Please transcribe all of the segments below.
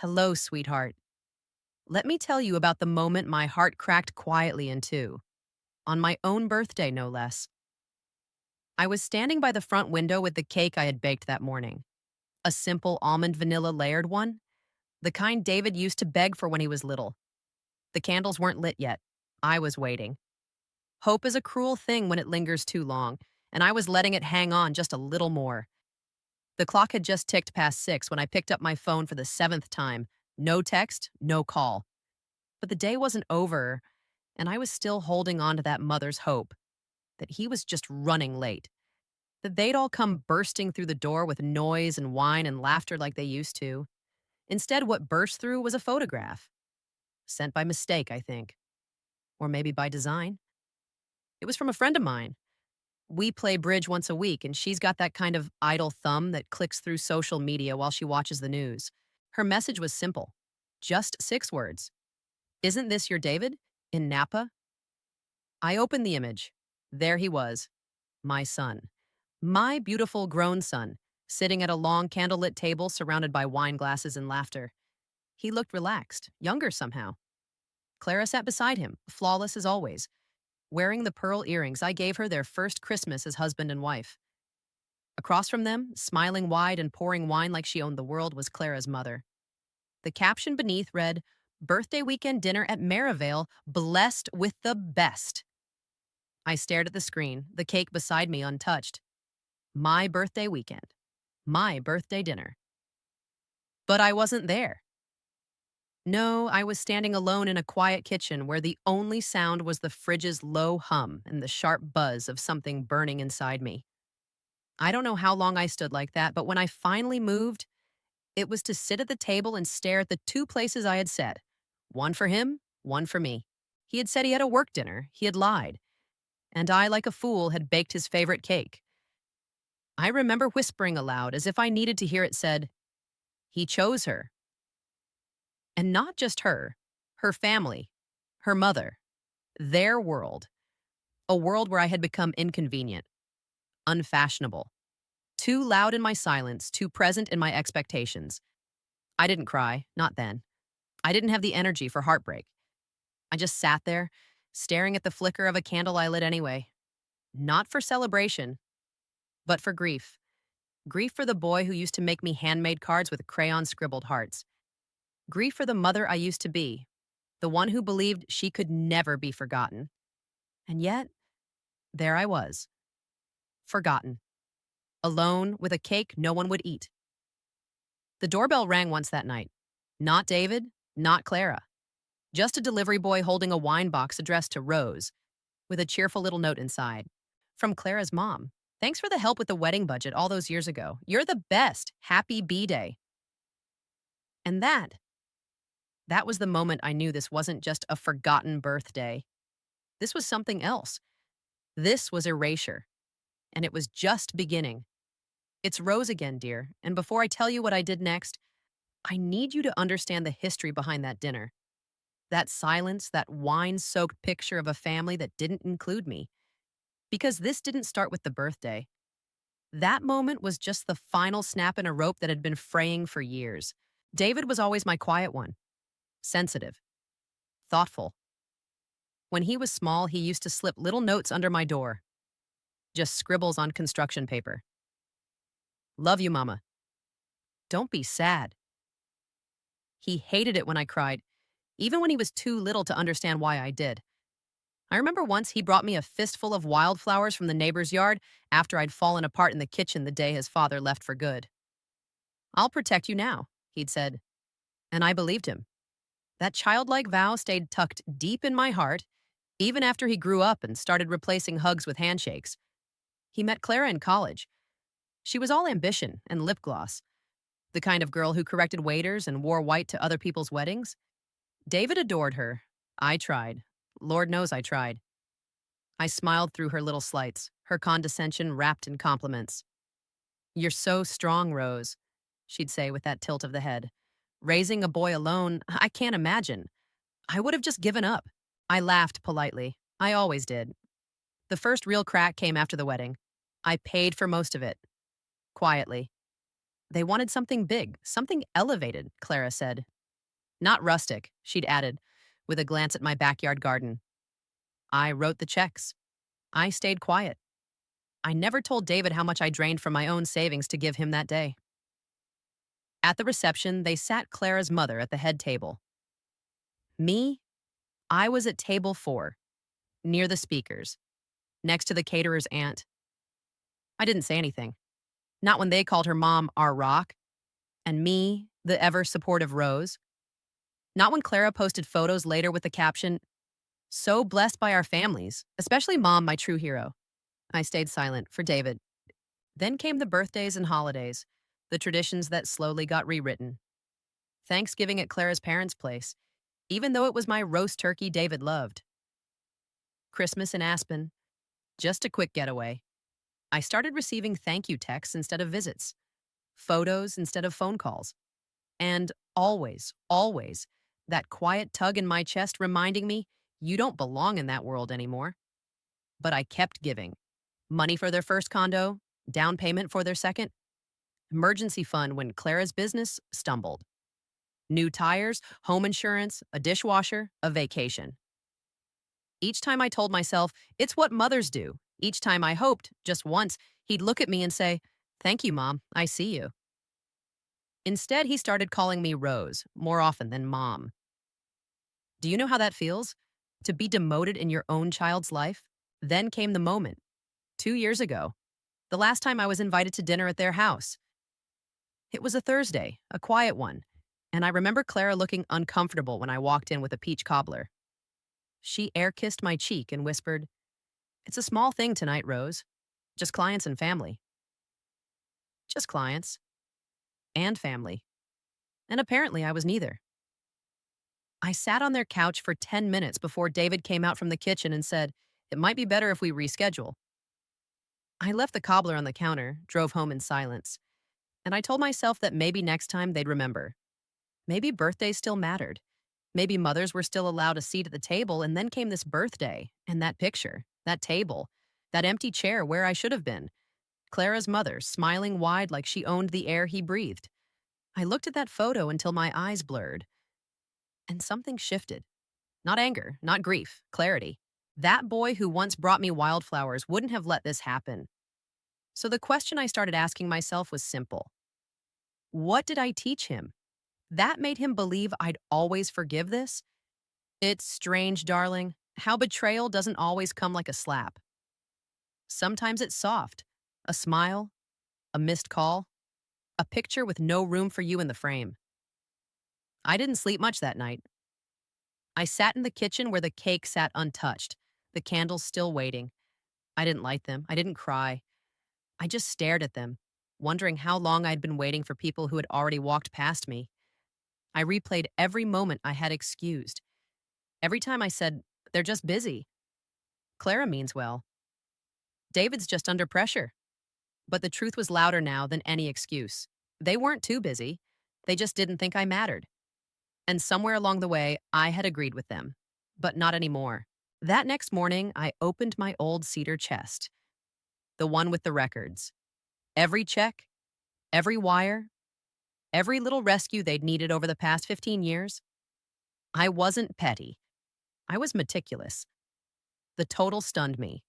Hello, sweetheart. Let me tell you about the moment my heart cracked quietly in two. On my own birthday, no less. I was standing by the front window with the cake I had baked that morning. A simple almond vanilla layered one, the kind David used to beg for when he was little. The candles weren't lit yet. I was waiting. Hope is a cruel thing when it lingers too long, and I was letting it hang on just a little more. The clock had just ticked past 6 when I picked up my phone for the seventh time. No text, no call. But the day wasn't over, and I was still holding on to that mother's hope that he was just running late, that they'd all come bursting through the door with noise and wine and laughter like they used to. Instead, what burst through was a photograph, sent by mistake, I think, or maybe by design. It was from a friend of mine. We play bridge once a week, and she's got that kind of idle thumb that clicks through social media while she watches the news. Her message was simple, just 6 words. Isn't this your David? In Napa? I opened the image. There he was, my son. My beautiful grown son, sitting at a long candlelit table surrounded by wine glasses and laughter. He looked relaxed, younger somehow. Clara sat beside him, flawless as always, wearing the pearl earrings I gave her their first Christmas as husband and wife. Across from them, smiling wide and pouring wine like she owned the world, was Clara's mother. The caption beneath read, "Birthday weekend dinner at Maryvale, blessed with the best." I stared at the screen, the cake beside me untouched. My birthday weekend. My birthday dinner. But I wasn't there. No, I was standing alone in a quiet kitchen where the only sound was the fridge's low hum and the sharp buzz of something burning inside me. I don't know how long I stood like that, but when I finally moved, it was to sit at the table and stare at the two places I had set. One for him, one for me. He had said he had a work dinner. He had lied. And I, like a fool, had baked his favorite cake. I remember whispering aloud, as if I needed to hear it said, he chose her. And not just her family, her mother, their world. A world where I had become inconvenient, unfashionable, too loud in my silence, too present in my expectations. I didn't cry, not then. I didn't have the energy for heartbreak. I just sat there, staring at the flicker of a candle I lit anyway. Not for celebration, but for grief. Grief for the boy who used to make me handmade cards with crayon-scribbled hearts. Grief for the mother I used to be, the one who believed she could never be forgotten. And yet, there I was, forgotten, alone with a cake no one would eat. The doorbell rang once that night. Not David, not Clara. Just a delivery boy holding a wine box addressed to Rose, with a cheerful little note inside. From Clara's mom. Thanks for the help with the wedding budget all those years ago. You're the best. Happy B-Day. And that was the moment I knew this wasn't just a forgotten birthday. This was something else. This was erasure. And it was just beginning. It's Rose again, dear. And before I tell you what I did next, I need you to understand the history behind that dinner. That silence, that wine-soaked picture of a family that didn't include me. Because this didn't start with the birthday. That moment was just the final snap in a rope that had been fraying for years. David was always my quiet one. Sensitive. Thoughtful. When he was small, he used to slip little notes under my door. Just scribbles on construction paper. Love you, Mama. Don't be sad. He hated it when I cried, even when he was too little to understand why I did. I remember once he brought me a fistful of wildflowers from the neighbor's yard after I'd fallen apart in the kitchen the day his father left for good. I'll protect you now, he'd said. And I believed him. That childlike vow stayed tucked deep in my heart, even after he grew up and started replacing hugs with handshakes. He met Clara in college. She was all ambition and lip gloss, the kind of girl who corrected waiters and wore white to other people's weddings. David adored her. I tried. Lord knows I tried. I smiled through her little slights, her condescension wrapped in compliments. You're so strong, Rose, she'd say with that tilt of the head. Raising a boy alone, I can't imagine. I would have just given up. I laughed politely. I always did. The first real crack came after the wedding. I paid for most of it. Quietly. They wanted something big, something elevated, Clara said. Not rustic, she'd added, with a glance at my backyard garden. I wrote the checks. I stayed quiet. I never told David how much I drained from my own savings to give him that day. At the reception, they sat Clara's mother at the head table. Me, I was at table 4, near the speakers, next to the caterer's aunt. I didn't say anything. Not when they called her mom our rock, and me, the ever supportive Rose. Not when Clara posted photos later with the caption, "So blessed by our families, especially mom, my true hero." I stayed silent for David. Then came the birthdays and holidays, the traditions that slowly got rewritten. Thanksgiving at Clara's parents' place, even though it was my roast turkey David loved. Christmas in Aspen, just a quick getaway. I started receiving thank you texts instead of visits, photos instead of phone calls, and always, always, that quiet tug in my chest reminding me, you don't belong in that world anymore. But I kept giving. Money for their first condo, down payment for their second, emergency fund when Clara's business stumbled. New tires, home insurance, a dishwasher, a vacation. Each time I told myself, it's what mothers do. Each time I hoped, just once, he'd look at me and say, "Thank you, Mom, I see you." Instead, he started calling me Rose, more often than Mom. Do you know how that feels? To be demoted in your own child's life? Then came the moment, 2 years ago, the last time I was invited to dinner at their house. It was a Thursday, a quiet one, and I remember Clara looking uncomfortable when I walked in with a peach cobbler. She air-kissed my cheek and whispered, "It's a small thing tonight, Rose. Just clients and family." Just clients. And family. And apparently I was neither. I sat on their couch for 10 minutes before David came out from the kitchen and said, "It might be better if we reschedule." I left the cobbler on the counter, drove home in silence, and I told myself that maybe next time they'd remember. Maybe birthdays still mattered. Maybe mothers were still allowed a seat at the table, and then came this birthday, and that picture, that table, that empty chair where I should have been. Clara's mother, smiling wide like she owned the air he breathed. I looked at that photo until my eyes blurred. And something shifted. Not anger, not grief, clarity. That boy who once brought me wildflowers wouldn't have let this happen. So the question I started asking myself was simple. What did I teach him? That made him believe I'd always forgive this? It's strange, darling, how betrayal doesn't always come like a slap. Sometimes it's soft. A smile, a missed call, a picture with no room for you in the frame. I didn't sleep much that night. I sat in the kitchen where the cake sat untouched, the candles still waiting. I didn't light them. I didn't cry. I just stared at them, wondering how long I'd been waiting for people who had already walked past me. I replayed every moment I had excused. Every time I said, "They're just busy." Clara means well. David's just under pressure. But the truth was louder now than any excuse. They weren't too busy. They just didn't think I mattered. And somewhere along the way, I had agreed with them. But not anymore. That next morning, I opened my old cedar chest. The one with the records. Every check, every wire, every little rescue they'd needed over the past 15 years. I wasn't petty. I was meticulous. The total stunned me.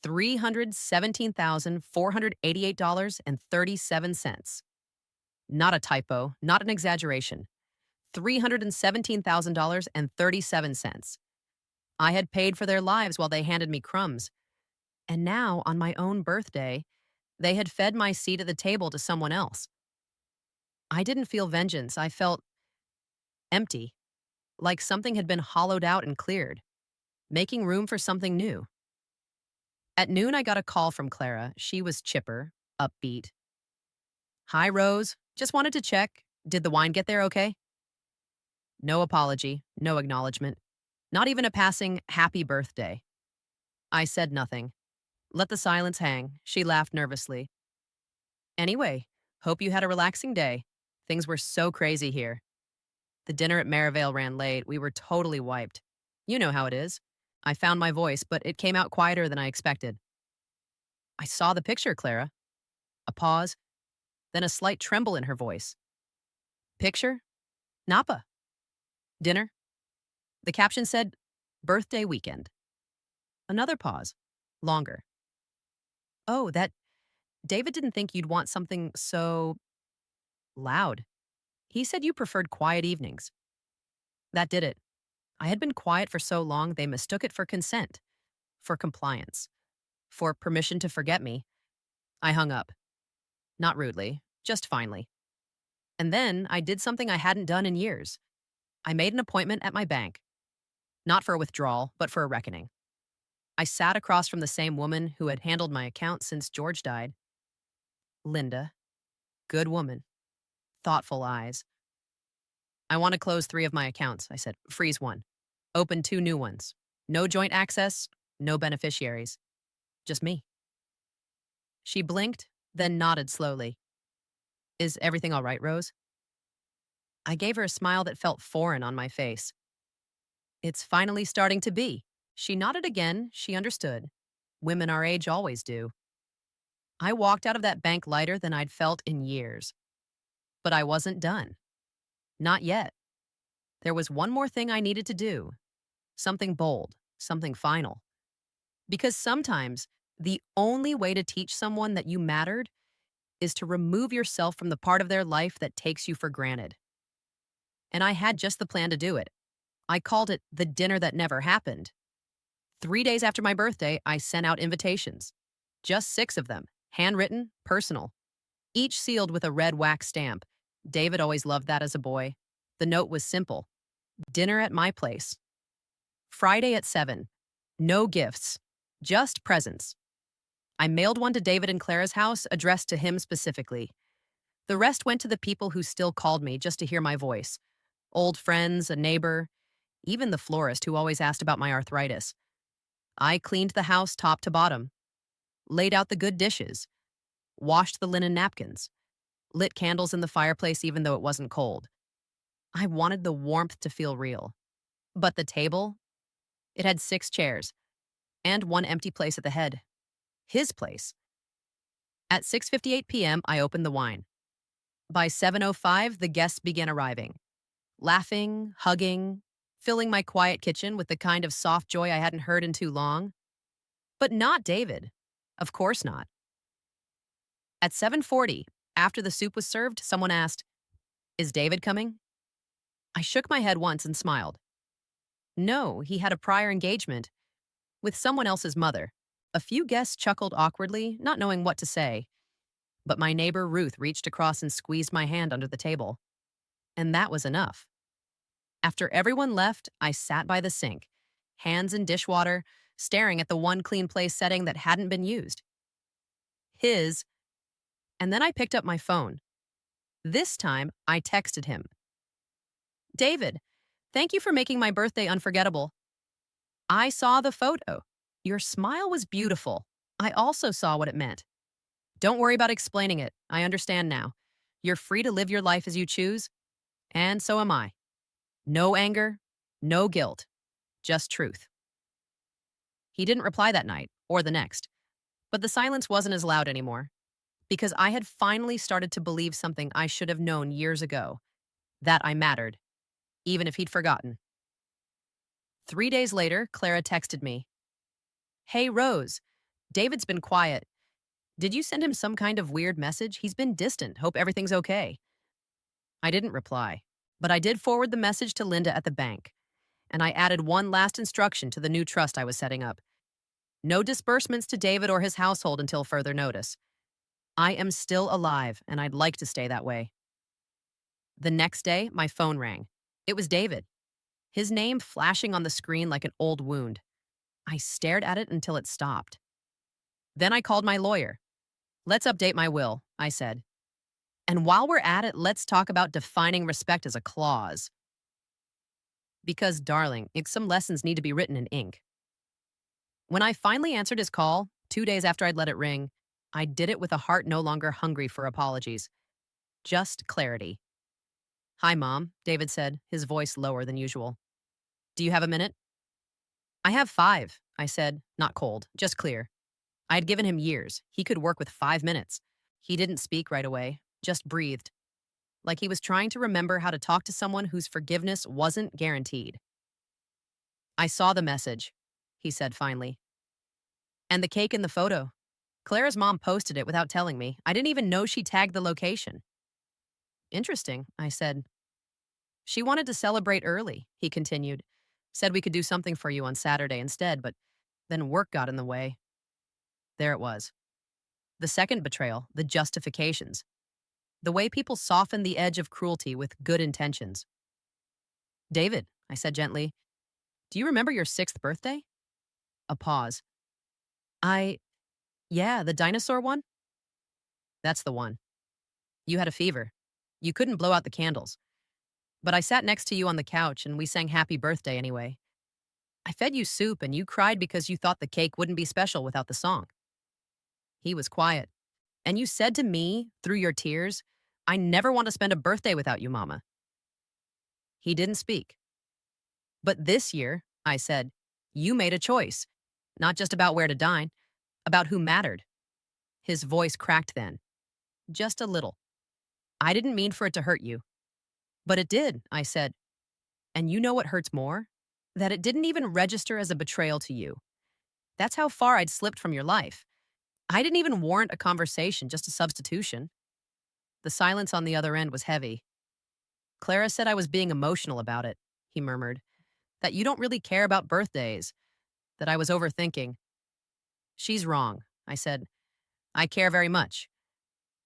$317,488.37. Not a typo, not an exaggeration. $317,037. I had paid for their lives while they handed me crumbs. And now, on my own birthday, they had fed my seat at the table to someone else. I didn't feel vengeance. I felt empty, like something had been hollowed out and cleared, making room for something new. At noon, I got a call from Clara. She was chipper, upbeat. "Hi, Rose. Just wanted to check. Did the wine get there okay?" No apology, no acknowledgement. Not even a passing happy birthday. I said nothing. Let the silence hang. She laughed nervously. "Anyway, hope you had a relaxing day. Things were so crazy here." The dinner at Maryvale ran late. We were totally wiped. You know how it is. I found my voice, but it came out quieter than I expected. "I saw the picture, Clara." A pause. then a slight tremble in her voice. Picture? Napa. Dinner? The caption said, birthday weekend. Another pause. Longer. Oh, that David didn't think you'd want something so loud. He said you preferred quiet evenings. That did it. I had been quiet for so long they mistook it for consent, for compliance, for permission to forget me. I hung up. Not rudely, just finally. And then I did something I hadn't done in years. I made an appointment at my bank. Not for a withdrawal, but for a reckoning. I sat across from the same woman who had handled my account since George died. Linda. Good woman. Thoughtful eyes. I want to close 3 of my accounts, I said. Freeze 1. Open 2 new ones. No joint access, no beneficiaries. Just me. She blinked, then nodded slowly. Is everything all right, Rose? I gave her a smile that felt foreign on my face. It's finally starting to be. She nodded again. She understood. Women our age always do. I walked out of that bank lighter than I'd felt in years. But I wasn't done. Not yet. There was one more thing I needed to do. Something bold, something final. Because sometimes the only way to teach someone that you mattered is to remove yourself from the part of their life that takes you for granted. And I had just the plan to do it. I called it the dinner that never happened. 3 days after my birthday, I sent out invitations. Just 6 of them, handwritten, personal. Each sealed with a red wax stamp. David always loved that as a boy. The note was simple. Dinner at my place. Friday at 7. No gifts. Just presents. I mailed one to David and Clara's house, addressed to him specifically. The rest went to the people who still called me just to hear my voice. Old friends, a neighbor, even the florist who always asked about my arthritis. I cleaned the house top to bottom, laid out the good dishes, washed the linen napkins, lit candles in the fireplace even though it wasn't cold. I wanted the warmth to feel real. But the table, it had 6 chairs and 1 empty place at the head. His place. At 6:58 p.m., I opened the wine. By 7:05, the guests began arriving. Laughing, hugging, filling my quiet kitchen with the kind of soft joy I hadn't heard in too long. But not David. Of course not. At 7:40, after the soup was served, someone asked, "Is David coming?" I shook my head once and smiled. No, he had a prior engagement with someone else's mother. A few guests chuckled awkwardly, not knowing what to say. But my neighbor Ruth reached across and squeezed my hand under the table. And that was enough. After everyone left, I sat by the sink, hands in dishwater, staring at the one clean place setting that hadn't been used. His. And then I picked up my phone. This time, I texted him. David, thank you for making my birthday unforgettable. I saw the photo. Your smile was beautiful. I also saw what it meant. Don't worry about explaining it. I understand now. You're free to live your life as you choose, and so am I. No anger, no guilt, just truth. He didn't reply that night, or the next, but the silence wasn't as loud anymore, because I had finally started to believe something I should have known years ago, that I mattered, even if he'd forgotten. 3 days later, Clara texted me. Hey, Rose, David's been quiet. Did you send him some kind of weird message? He's been distant. Hope everything's okay. I didn't reply, but I did forward the message to Linda at the bank, and I added one last instruction to the new trust I was setting up. No disbursements to David or his household until further notice. I am still alive, and I'd like to stay that way. The next day, my phone rang. It was David, his name flashing on the screen like an old wound. I stared at it until it stopped. Then I called my lawyer. Let's update my will, I said. And while we're at it, let's talk about defining respect as a clause. Because, darling, some lessons need to be written in ink. When I finally answered his call, 2 days after I'd let it ring, I did it with a heart no longer hungry for apologies. Just clarity. Hi, Mom, David said, his voice lower than usual. Do you have a minute? I have 5, I said, not cold, just clear. I had given him years. He could work with 5 minutes. He didn't speak right away, just breathed, like he was trying to remember how to talk to someone whose forgiveness wasn't guaranteed. I saw the message, he said finally. And the cake in the photo. Clara's mom posted it without telling me. I didn't even know she tagged the location. Interesting, I said. She wanted to celebrate early, he continued. Said we could do something for you on Saturday instead, but then work got in the way. There it was. The second betrayal, the justifications. The way people soften the edge of cruelty with good intentions. David, I said gently, do you remember your 6th birthday? A pause. Yeah, the dinosaur one? That's the one. You had a fever. You couldn't blow out the candles. But I sat next to you on the couch and we sang happy birthday anyway. I fed you soup and you cried because you thought the cake wouldn't be special without the song. He was quiet. And you said to me, through your tears, I never want to spend a birthday without you, Mama. He didn't speak. But this year, I said, you made a choice. Not just about where to dine, about who mattered. His voice cracked then. Just a little. I didn't mean for it to hurt you. But it did, I said. And you know what hurts more? That it didn't even register as a betrayal to you. That's how far I'd slipped from your life. I didn't even warrant a conversation, just a substitution. The silence on the other end was heavy. Clara said I was being emotional about it, he murmured. That you don't really care about birthdays. That I was overthinking. She's wrong, I said. I care very much.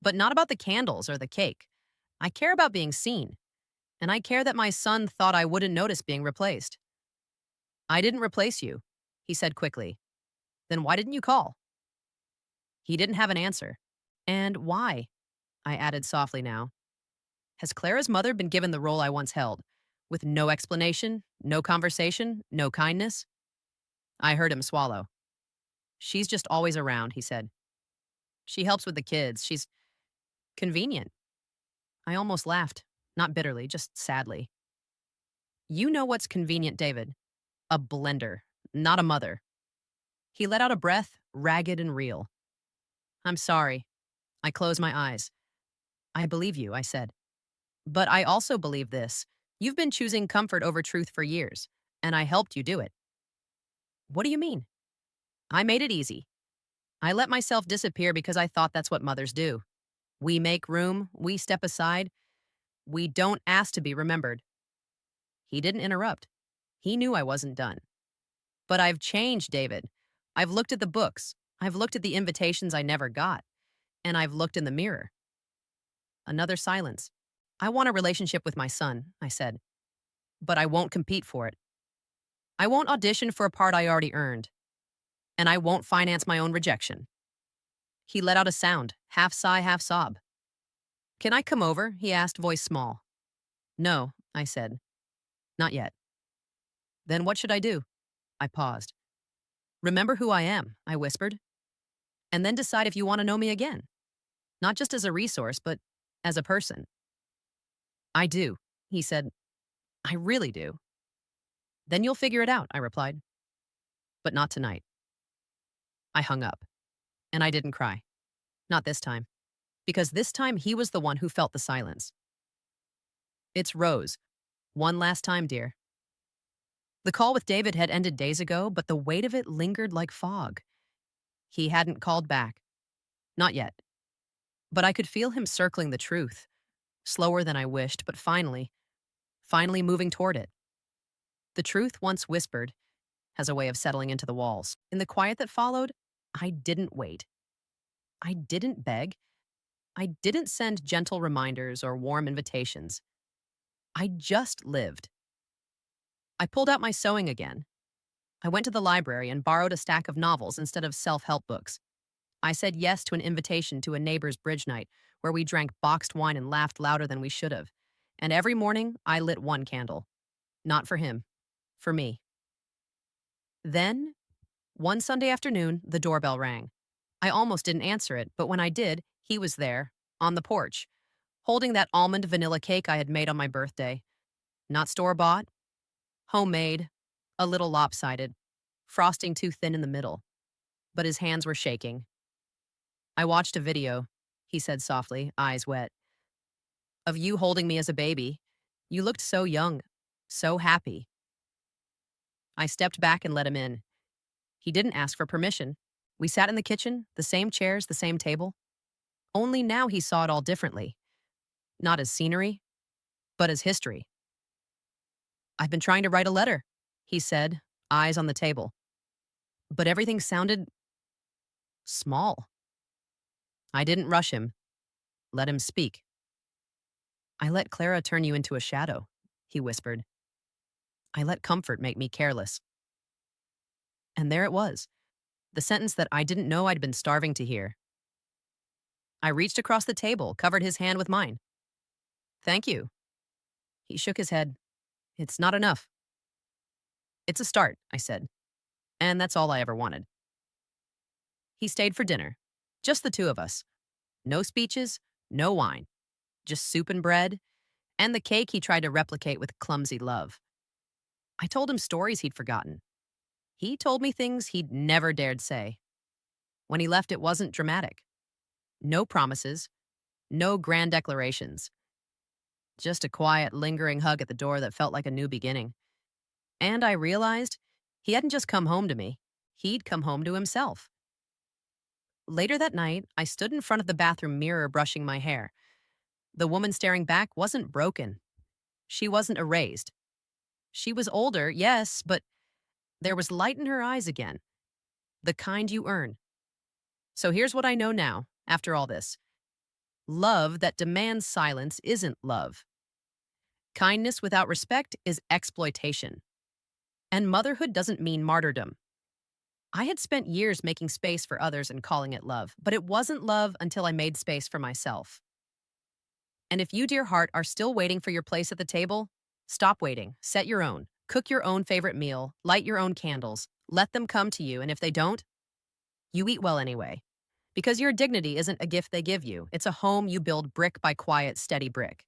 But not about the candles or the cake. I care about being seen. And I care that my son thought I wouldn't notice being replaced. I didn't replace you, he said quickly. Then why didn't you call? He didn't have an answer. And why? I added softly now. Has Clara's mother been given the role I once held, with no explanation, no conversation, no kindness? I heard him swallow. She's just always around, he said. She helps with the kids. She's convenient. I almost laughed, not bitterly, just sadly. You know what's convenient, David. A blender, not a mother. He let out a breath, ragged and real. I'm sorry. I closed my eyes. I believe you, I said. But I also believe this. You've been choosing comfort over truth for years, and I helped you do it. What do you mean? I made it easy. I let myself disappear because I thought that's what mothers do. We make room, we step aside. We don't ask to be remembered. He didn't interrupt. He knew I wasn't done. But I've changed, David. I've looked at the books. I've looked at the invitations I never got. And I've looked in the mirror. Another silence. I want a relationship with my son, I said. But I won't compete for it. I won't audition for a part I already earned. And I won't finance my own rejection. He let out a sound, half sigh, half sob. Can I come over? He asked, voice small. No, I said. Not yet. Then what should I do? I paused. Remember who I am, I whispered. And then decide if you want to know me again. Not just as a resource, but as a person. I do, he said. I really do. Then you'll figure it out, I replied. But not tonight. I hung up. And I didn't cry. Not this time. Because this time he was the one who felt the silence. It's Rose. One last time, dear. The call with David had ended days ago, but the weight of it lingered like fog. He hadn't called back. Not yet. But I could feel him circling the truth. Slower than I wished, but finally moving toward it. The truth, once whispered, has a way of settling into the walls. In the quiet that followed, I didn't wait. I didn't beg. I didn't send gentle reminders or warm invitations. I just lived. I pulled out my sewing again. I went to the library and borrowed a stack of novels instead of self-help books. I said yes to an invitation to a neighbor's bridge night where we drank boxed wine and laughed louder than we should have. And every morning, I lit one candle. Not for him. For me. Then, one Sunday afternoon, the doorbell rang. I almost didn't answer it, but when I did, he was there, on the porch, holding that almond vanilla cake I had made on my birthday. Not store-bought, homemade, a little lopsided, frosting too thin in the middle. But his hands were shaking. I watched a video, he said softly, eyes wet. of you holding me as a baby. You looked so young, so happy. I stepped back and let him in. He didn't ask for permission. We sat in the kitchen, the same chairs, the same table. Only now he saw it all differently. Not as scenery, but as history. I've been trying to write a letter, he said, eyes on the table. But everything sounded small. I didn't rush him. Let him speak. I let Clara turn you into a shadow, he whispered. I let comfort make me careless. And there it was, the sentence that I didn't know I'd been starving to hear. I reached across the table, covered his hand with mine. Thank you. He shook his head. It's not enough. It's a start, I said. And that's all I ever wanted. He stayed for dinner. Just the two of us. No speeches, no wine. Just soup and bread, and the cake he tried to replicate with clumsy love. I told him stories he'd forgotten. He told me things he'd never dared say. When he left, it wasn't dramatic. No promises, no grand declarations. Just a quiet, lingering hug at the door that felt like a new beginning. And I realized he hadn't just come home to me. He'd come home to himself. Later that night, I stood in front of the bathroom mirror brushing my hair. The woman staring back wasn't broken. She wasn't erased. She was older, yes, but there was light in her eyes again. The kind you earn. So here's what I know now, after all this. Love that demands silence isn't love. Kindness without respect is exploitation. And motherhood doesn't mean martyrdom. I had spent years making space for others and calling it love, but it wasn't love until I made space for myself. And if you, dear heart, are still waiting for your place at the table, stop waiting. Set your own. Cook your own favorite meal. Light your own candles. Let them come to you, and if they don't, you eat well anyway. Because your dignity isn't a gift they give you. It's a home you build brick by quiet, steady brick.